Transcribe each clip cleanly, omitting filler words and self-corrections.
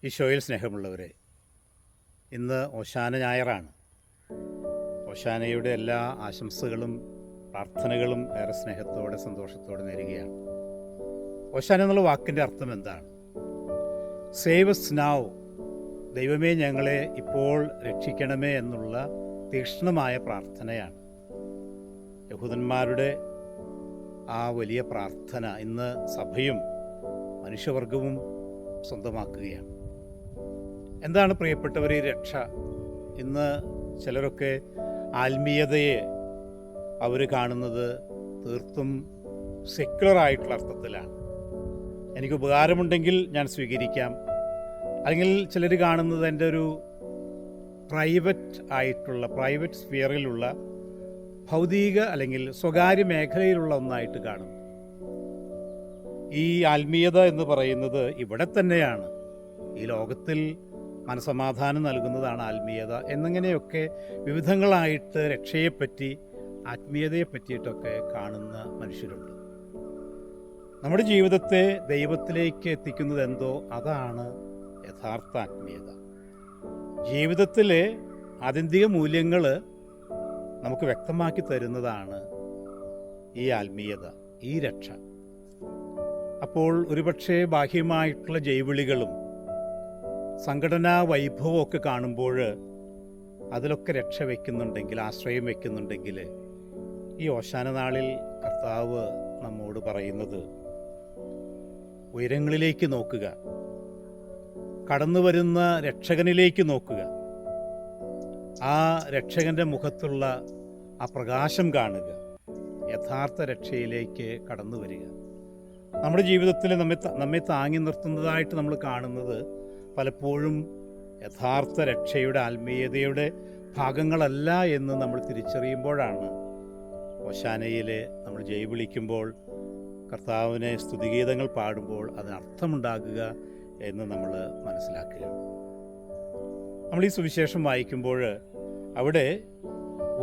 ഈശോയിൽ സ്നേഹമുള്ളവരെ, ഇന്ന് ഓശാന ഞായറാണ്. ഓശാനയുടെ എല്ലാ ആശംസകളും പ്രാർത്ഥനകളും ഏറെ സ്നേഹത്തോടെ സന്തോഷത്തോടെ നേരുകയാണ്. ഓശാന എന്നുള്ള വാക്കിൻ്റെ അർത്ഥം എന്താണ്? സേവ് us now, ദൈവമേ ഞങ്ങളെ ഇപ്പോൾ രക്ഷിക്കണമേ എന്നുള്ള തീക്ഷ്ണമായ പ്രാർത്ഥനയാണ്. യഹൂദന്മാരുടെ ആ വലിയ പ്രാർത്ഥന ഇന്ന് സഭയും മനുഷ്യവർഗവും സ്വന്തമാക്കുകയാണ്. എന്താണ് പ്രിയപ്പെട്ടവർ ഈ രക്ഷ? ഇന്ന് ചിലരൊക്കെ ആത്മീയതയെ അവർ കാണുന്നത് തീർത്തും സെക്യുലറായിട്ടുള്ള അർത്ഥത്തിലാണ്. എനിക്ക് ഉപകാരമുണ്ടെങ്കിൽ ഞാൻ സ്വീകരിക്കാം. അല്ലെങ്കിൽ ചിലർ കാണുന്നത് എൻ്റെ ഒരു പ്രൈവറ്റ് സ്ഫിയറിലുള്ള ഭൗതിക അല്ലെങ്കിൽ സ്വകാര്യ മേഖലയിലുള്ള ഒന്നായിട്ട് കാണുന്നു. ഈ ആത്മീയത എന്ന് പറയുന്നത് ഇവിടെ തന്നെയാണ്. ഈ ലോകത്തിൽ മനസമാധാനം നൽകുന്നതാണ് ആത്മീയത എന്നിങ്ങനെയൊക്കെ വിവിധങ്ങളായിട്ട് രക്ഷയെപ്പറ്റി ആത്മീയതയെ പറ്റിയിട്ടൊക്കെ കാണുന്ന മനുഷ്യരുണ്ട്. നമ്മുടെ ജീവിതത്തെ ദൈവത്തിലേക്ക് എത്തിക്കുന്നത് എന്തോ അതാണ് യഥാർത്ഥ ആത്മീയത. ജീവിതത്തിലെ ആത്യന്തിക മൂല്യങ്ങൾ നമുക്ക് വ്യക്തമാക്കി തരുന്നതാണ് ഈ ആത്മീയത, ഈ രക്ഷ. അപ്പോൾ ഒരുപക്ഷെ ബാഹ്യമായിട്ടുള്ള ജൈവിളികളും സംഘടനാ വൈഭവവും ഒക്കെ കാണുമ്പോൾ അതിലൊക്കെ രക്ഷ വയ്ക്കുന്നുണ്ടെങ്കിൽ, ആശ്രയം വയ്ക്കുന്നുണ്ടെങ്കിൽ, ഈ ഓശാന നാളിൽ കർത്താവ് നമ്മോട് പറയുന്നത് ഉയരങ്ങളിലേക്ക് നോക്കുക, കടന്നു വരുന്ന രക്ഷകനിലേക്ക് നോക്കുക, ആ രക്ഷകൻ്റെ മുഖത്തുള്ള ആ പ്രകാശം കാണുക, യഥാർത്ഥ രക്ഷയിലേക്ക് കടന്നു വരിക. നമ്മുടെ ജീവിതത്തിൽ നമ്മെ താങ്ങി നിർത്തുന്നതായിട്ട് നമ്മൾ കാണുന്നത് പലപ്പോഴും യഥാർത്ഥ രക്ഷയുടെ ആത്മീയതയുടെ ഭാഗങ്ങളല്ല എന്ന് നമ്മൾ തിരിച്ചറിയുമ്പോഴാണ് ഓശാനയിൽ നമ്മൾ ജയ് വിളിക്കുമ്പോൾ, കർത്താവിനെ സ്തുതിഗീതങ്ങൾ പാടുമ്പോൾ അതിനർത്ഥമുണ്ടാകുക എന്ന് നമ്മൾ മനസ്സിലാക്കുക. നമ്മൾ ഈ സുവിശേഷം വായിക്കുമ്പോൾ അവിടെ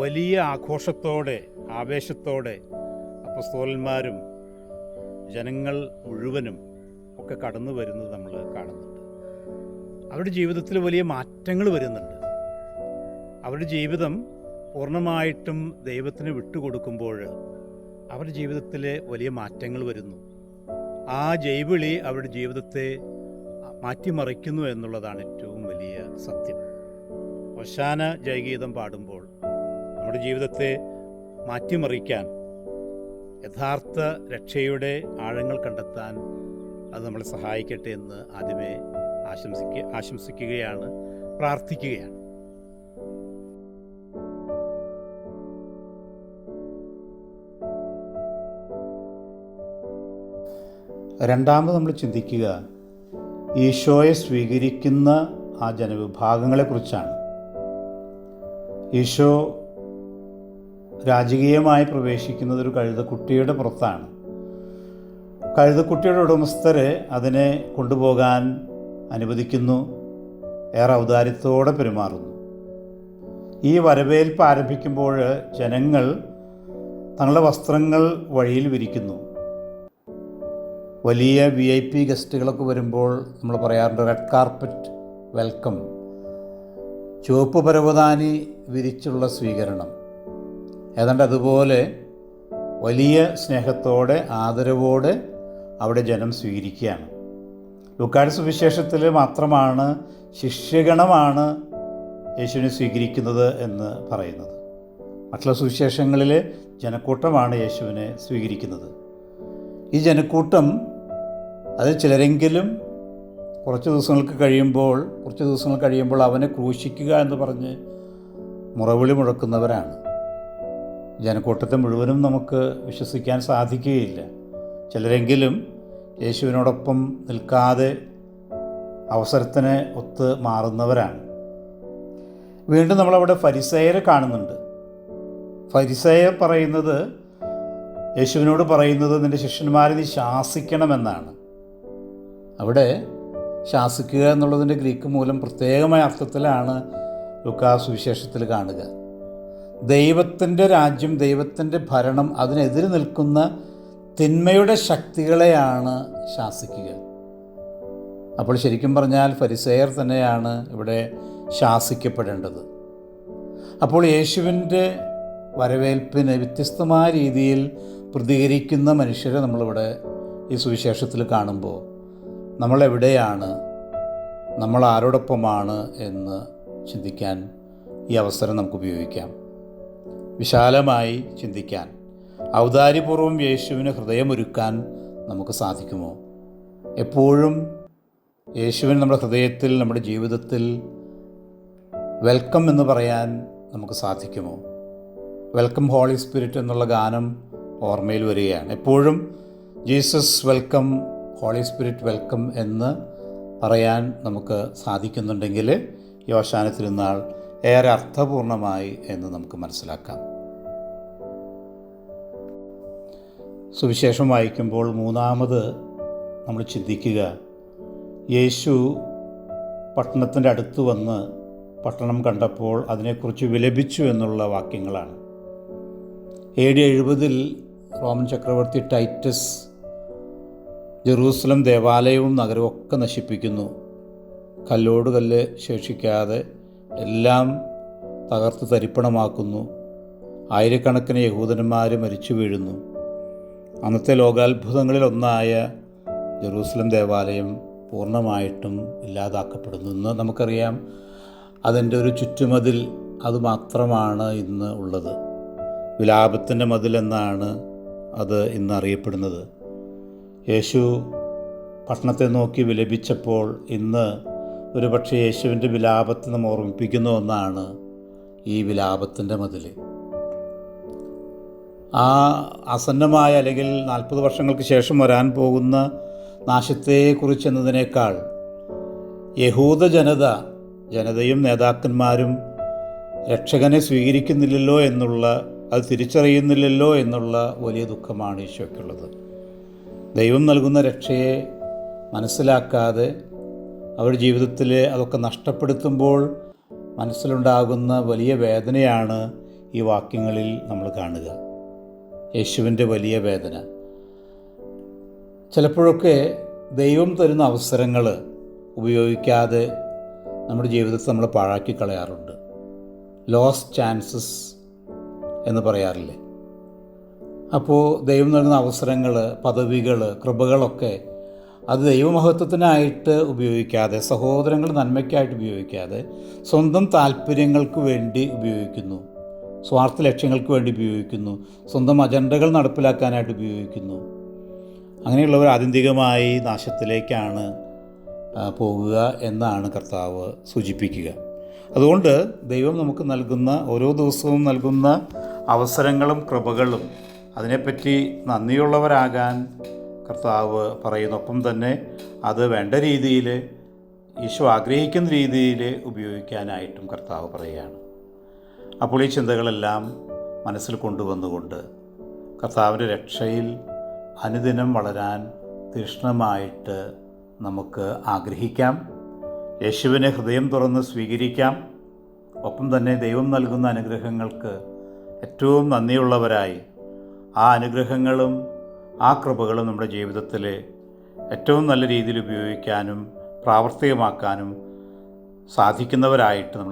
വലിയ ആഘോഷത്തോടെ, ആവേശത്തോടെ അപ്പോസ്തലന്മാരും ജനങ്ങൾ മുഴുവനും ഒക്കെ കടന്നു വരുന്നത് നമ്മൾ കാണുന്നുണ്ട്. അവരുടെ ജീവിതത്തിൽ വലിയ മാറ്റങ്ങൾ വരുന്നുണ്ട്. അവരുടെ ജീവിതം പൂർണ്ണമായിട്ടും ദൈവത്തിന് വിട്ടുകൊടുക്കുമ്പോൾ അവരുടെ ജീവിതത്തിൽ വലിയ മാറ്റങ്ങൾ വരുന്നു. ആ ജൈവിളി അവരുടെ ജീവിതത്തെ മാറ്റിമറിക്കുന്നു എന്നുള്ളതാണ് ഏറ്റവും വലിയ സത്യം. ഓശാന ജയഗീതം പാടുമ്പോൾ നമ്മുടെ ജീവിതത്തെ മാറ്റിമറിക്കാൻ, യഥാർത്ഥ രക്ഷയുടെ ആഴങ്ങൾ കണ്ടെത്താൻ അത് നമ്മളെ സഹായിക്കട്ടെ എന്ന് ആദ്യമേ ആശംസിക്കുകയാണ്, പ്രാർത്ഥിക്കുകയാണ്. രണ്ടാമത് നമ്മൾ ചിന്തിക്കുക ഈശോയെ സ്വീകരിക്കുന്ന ആ ജനവിഭാഗങ്ങളെക്കുറിച്ചാണ്. ഈശോ രാജകീയമായി പ്രവേശിക്കുന്നത് ഒരു കഴുതക്കുട്ടിയുടെ പുറത്താണ്. കഴുതക്കുട്ടിയുടെ ഉടമസ്ഥർ അതിനെ കൊണ്ടുപോകാൻ അനുവദിക്കുന്നു, ഏറെ ഔദാര്യത്തോടെ പെരുമാറുന്നു. ഈ വരവേൽപ്പ് ആരംഭിക്കുമ്പോൾ ജനങ്ങൾ തങ്ങളുടെ വസ്ത്രങ്ങൾ വഴിയിൽ വിരിക്കുന്നു. വലിയ VIP ഗസ്റ്റുകളൊക്കെ വരുമ്പോൾ നമ്മൾ പറയാറുണ്ട് റെഡ് കാർപ്പറ്റ് വെൽക്കം, ചുവപ്പ് പരവതാനി വിരിച്ചുള്ള സ്വീകരണം. ഏതാണ്ട് അതുപോലെ വലിയ സ്നേഹത്തോടെ, ആദരവോടെ അവിടെ ജനം സ്വീകരിക്കുകയാണ്. ലൂക്കായുടെ സുവിശേഷത്തിൽ മാത്രമാണ് ശിഷ്യഗണമാണ് യേശുവിനെ സ്വീകരിക്കുന്നത് എന്ന് പറയുന്നത്. മറ്റുള്ള സുവിശേഷങ്ങളിൽ ജനക്കൂട്ടമാണ് യേശുവിനെ സ്വീകരിക്കുന്നത്. ഈ ജനക്കൂട്ടം അതിൽ ചിലരെങ്കിലും കുറച്ച് ദിവസങ്ങൾ കഴിയുമ്പോൾ അവനെ ക്രൂശിക്കുക എന്ന് പറഞ്ഞ് മുറവിളി മുഴക്കുന്നവരാണ്. ജനക്കൂട്ടത്തെ മുഴുവനും നമുക്ക് വിശ്വസിക്കാൻ സാധിക്കുകയില്ല. ചിലരെങ്കിലും യേശുവിനോടൊപ്പം നിൽക്കാതെ അവസരത്തിന് ഒത്ത് മാറുന്നവരാണ്. വീണ്ടും നമ്മളവിടെ ഫരിസേയരെ കാണുന്നുണ്ട്. ഫരിസേയർ പറയുന്നത്, യേശുവിനോട് പറയുന്നത് നിൻ്റെ ശിഷ്യന്മാരെ നീ ശാസിക്കണമെന്നാണ്. അവിടെ ശാസിക്കുക എന്നുള്ളതിൻ്റെ ഗ്രീക്ക് മൂലം പ്രത്യേകമായ അർത്ഥത്തിലാണ് ലൂക്കാ സുവിശേഷത്തിൽ കാണുക. ദൈവത്തിൻ്റെ രാജ്യം, ദൈവത്തിൻ്റെ ഭരണം, അതിനെതിരെ നിൽക്കുന്ന തിന്മയുടെ ശക്തികളെയാണ് ശാസിക്കുക. അപ്പോൾ ശരിക്കും പറഞ്ഞാൽ ഫരിസേയർ തന്നെയാണ് ഇവിടെ ശാസിക്കപ്പെടേണ്ടത്. അപ്പോൾ യേശുവിൻ്റെ വരവേൽപ്പിന് വ്യത്യസ്തമായ രീതിയിൽ പ്രതികരിക്കുന്ന മനുഷ്യരെ നമ്മളിവിടെ ഈ സുവിശേഷത്തിൽ കാണുമ്പോൾ നമ്മളെവിടെയാണ്, നമ്മൾ ആരോടൊപ്പമാണ് എന്ന് ചിന്തിക്കാൻ ഈ അവസരം നമുക്ക് ഉപയോഗിക്കാം. വിശാലമായി ചിന്തിക്കാൻ, ഔദാര്യപൂർവ്വം യേശുവിന് ഹൃദയമൊരുക്കാൻ നമുക്ക് സാധിക്കുമോ? എപ്പോഴും യേശുവിന് നമ്മുടെ ഹൃദയത്തിൽ, നമ്മുടെ ജീവിതത്തിൽ വെൽക്കം എന്ന് പറയാൻ നമുക്ക് സാധിക്കുമോ? വെൽക്കം ഹോളി സ്പിരിറ്റ് എന്നുള്ള ഗാനം ഓർമ്മയിൽ വരികയാണ്. എപ്പോഴും Jesus welcome, Holy Spirit welcome എന്ന് പറയാൻ നമുക്ക് സാധിക്കുന്നുണ്ടെങ്കിൽ ഈ ഓശാന തിരുനാൾ ഏറെ അർത്ഥപൂർണമായി എന്ന് നമുക്ക് മനസ്സിലാക്കാം. സുവിശേഷം വായിക്കുമ്പോൾ മൂന്നാമത് നമ്മൾ ചിന്തിക്കുക, യേശു പട്ടണത്തിൻ്റെ അടുത്ത് വന്ന് പട്ടണം കണ്ടപ്പോൾ അതിനെക്കുറിച്ച് വിലപിച്ചു എന്നുള്ള വാക്യങ്ങളാണ്. AD 70 റോമൻ ചക്രവർത്തി ടൈറ്റസ് ജെറൂസലം ദേവാലയവും നഗരവും ഒക്കെ നശിപ്പിക്കുന്നു. കല്ലോട് കല്ല് ശേഷിക്കാതെ എല്ലാം തകർത്ത് തരിപ്പണമാക്കുന്നു. ആയിരക്കണക്കിന് യഹൂദന്മാർ മരിച്ചു വീഴുന്നു. അന്നത്തെ ലോകാത്ഭുതങ്ങളിലൊന്നായ ജെറൂസലം ദേവാലയം പൂർണ്ണമായിട്ടും ഇല്ലാതാക്കപ്പെടുന്നു. ഇന്ന് നമുക്കറിയാം, അതിൻ്റെ ഒരു ചുറ്റുമതിൽ അതുമാത്രമാണ് ഇന്ന് ഉള്ളത്. വിലാപത്തിൻ്റെ മതിൽ എന്നാണ് അത് ഇന്ന് അറിയപ്പെടുന്നത്. യേശു പട്ടണത്തെ നോക്കി വിലപിച്ചപ്പോൾ ഇന്ന് ഒരുപക്ഷെ യേശുവിൻ്റെ വിലാപത്തെ നമ്മൾ ഓർമ്മിപ്പിക്കുന്ന ഒന്നാണ് ഈ വിലാപത്തിൻ്റെ മതിൽ. ആ ആസന്നമായ, അല്ലെങ്കിൽ 40 വർഷങ്ങൾക്ക് ശേഷം വരാൻ പോകുന്ന നാശത്തെക്കുറിച്ച് എന്നതിനേക്കാൾ യഹൂദ ജനതയും നേതാക്കന്മാരും രക്ഷകനെ സ്വീകരിക്കുന്നില്ലല്ലോ എന്നുള്ള, അത് തിരിച്ചറിയുന്നില്ലല്ലോ എന്നുള്ള വലിയ ദുഃഖമാണ് ഈശോയ്ക്കുള്ളത്. ദൈവം നൽകുന്ന രക്ഷയെ മനസ്സിലാക്കാതെ അവരുടെ ജീവിതത്തിൽ അതൊക്കെ നഷ്ടപ്പെടുത്തുമ്പോൾ മനസ്സിലുണ്ടാകുന്ന വലിയ വേദനയാണ് ഈ വാക്യങ്ങളിൽ നമ്മൾ കാണുക. യേശുവിൻ്റെ വലിയ വേദന. ചിലപ്പോഴൊക്കെ ദൈവം തരുന്ന അവസരങ്ങൾ ഉപയോഗിക്കാതെ നമ്മുടെ ജീവിതത്തിൽ നമ്മൾ പാഴാക്കി കളയാറുണ്ട്. ലോസ്റ്റ് ചാൻസസ് എന്ന് പറയാറില്ലേ? അപ്പോൾ ദൈവം നൽകുന്ന അവസരങ്ങൾ, പദവികൾ, കൃപകളൊക്കെ അത് ദൈവമഹത്വത്തിനായിട്ട് ഉപയോഗിക്കാതെ, സഹോദരങ്ങൾ നന്മയ്ക്കായിട്ട് ഉപയോഗിക്കാതെ, സ്വന്തം താല്പര്യങ്ങൾക്ക് വേണ്ടി ഉപയോഗിക്കുന്നു, സ്വാർത്ഥ ലക്ഷ്യങ്ങൾക്ക് വേണ്ടി ഉപയോഗിക്കുന്നു, സ്വന്തം അജണ്ടകൾ നടപ്പിലാക്കാനായിട്ട് ഉപയോഗിക്കുന്നു. അങ്ങനെയുള്ളവർ ആത്യന്തികമായി നാശത്തിലേക്കാണ് പോകുക എന്നാണ് കർത്താവ് സൂചിപ്പിക്കുക. അതുകൊണ്ട് ദൈവം നമുക്ക് നൽകുന്ന, ഓരോ ദിവസവും നൽകുന്ന അവസരങ്ങളും കൃപകളും, അതിനെപ്പറ്റി നന്ദിയുള്ളവരാകാൻ കർത്താവ് പറയുന്നു. ഒപ്പം തന്നെ അത് വേണ്ട രീതിയിൽ, ഈശോ ആഗ്രഹിക്കുന്ന രീതിയിൽ ഉപയോഗിക്കാനായിട്ടും കർത്താവ് പറയുകയാണ്. അപ്പോൾ ഈ ചിന്തകളെല്ലാം മനസ്സിൽ കൊണ്ടുവന്നുകൊണ്ട് കർത്താവിൻ്റെ രക്ഷയിൽ അനുദിനം വളരാൻ തീക്ഷ്ണമായിട്ട് നമുക്ക് ആഗ്രഹിക്കാം. യേശുവിനെ ഹൃദയം തുറന്ന് സ്വീകരിക്കാം. ഒപ്പം തന്നെ ദൈവം നൽകുന്ന അനുഗ്രഹങ്ങൾക്ക് ഏറ്റവും നന്ദിയുള്ളവരായി ആ അനുഗ്രഹങ്ങളും ആ കൃപകളും നമ്മുടെ ജീവിതത്തിൽ ഏറ്റവും നല്ല രീതിയിൽ ഉപയോഗിക്കാനും പ്രാവർത്തികമാക്കാനും സാധിക്കുന്നവരായിട്ട് നമ്മൾ